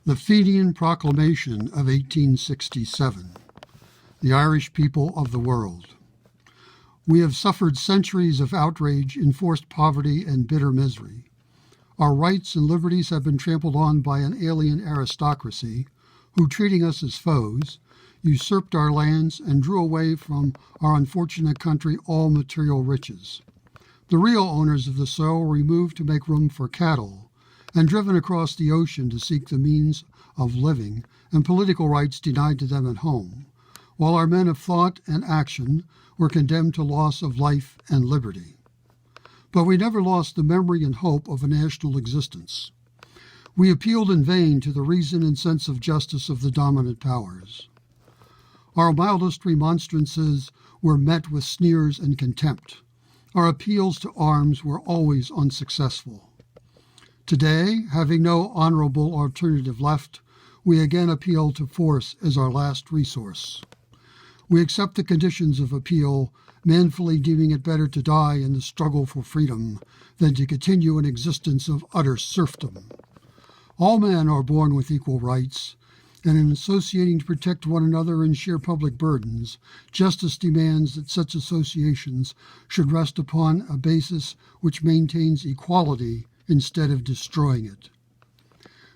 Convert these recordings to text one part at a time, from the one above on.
The Fenian Proclamation of 1867. The Irish people of the world. We have suffered centuries of outrage, enforced poverty, and bitter misery. Our rights and liberties have been trampled on by an alien aristocracy who, treating us as foes, usurped our lands and drew away from our unfortunate country all material riches. The real owners of the soil were removed to make room for cattle, and driven across the ocean to seek the means of living and political rights denied to them at home, while our men of thought and action were condemned to loss of life and liberty. But we never lost the memory and hope of a national existence. We appealed in vain to the reason and sense of justice of the dominant powers. Our mildest remonstrances were met with sneers and contempt. Our appeals to arms were always unsuccessful. Today, having no honorable alternative left, we again appeal to force as our last resource. We accept the conditions of appeal, manfully deeming it better to die in the struggle for freedom than to continue an existence of utter serfdom. All men are born with equal rights, and in associating to protect one another and share public burdens, justice demands that such associations should rest upon a basis which maintains equality instead of destroying it.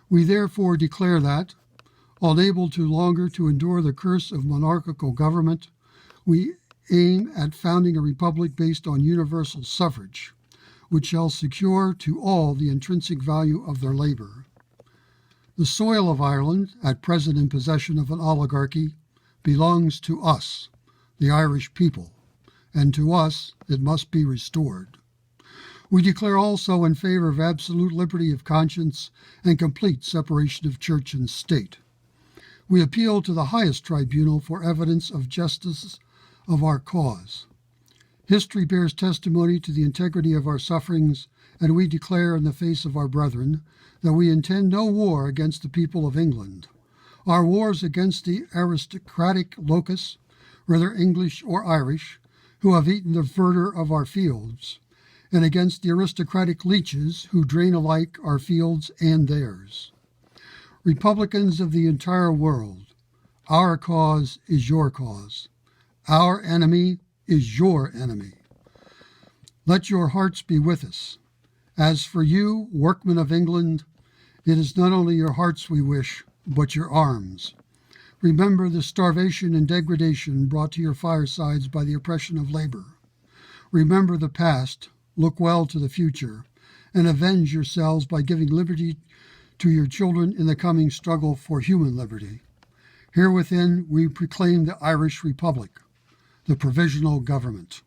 We therefore declare that, unable longer to endure the curse of monarchical government, we aim at founding a republic based on universal suffrage, which shall secure to all the intrinsic value of their labor. The soil of Ireland, at present in possession of an oligarchy, belongs to us, the Irish people, and to us it must be restored. We declare also in favor of absolute liberty of conscience and complete separation of church and state. We appeal to the highest tribunal for evidence of justice of our cause. History bears testimony to the integrity of our sufferings, and we declare in the face of our brethren that we intend no war against the people of England. Our wars against the aristocratic locus, whether English or Irish, who have eaten the verdure of our fields, and against the aristocratic leeches who drain alike our fields and theirs. Republicans of the entire world, our cause is your cause. Our enemy is your enemy. Let your hearts be with us. As for you, workmen of England, it is not only your hearts we wish, but your arms. Remember the starvation and degradation brought to your firesides by the oppression of labor. Remember the past, look well to the future, and avenge yourselves by giving liberty to your children in the coming struggle for human liberty. Here within we proclaim the Irish Republic, the provisional government.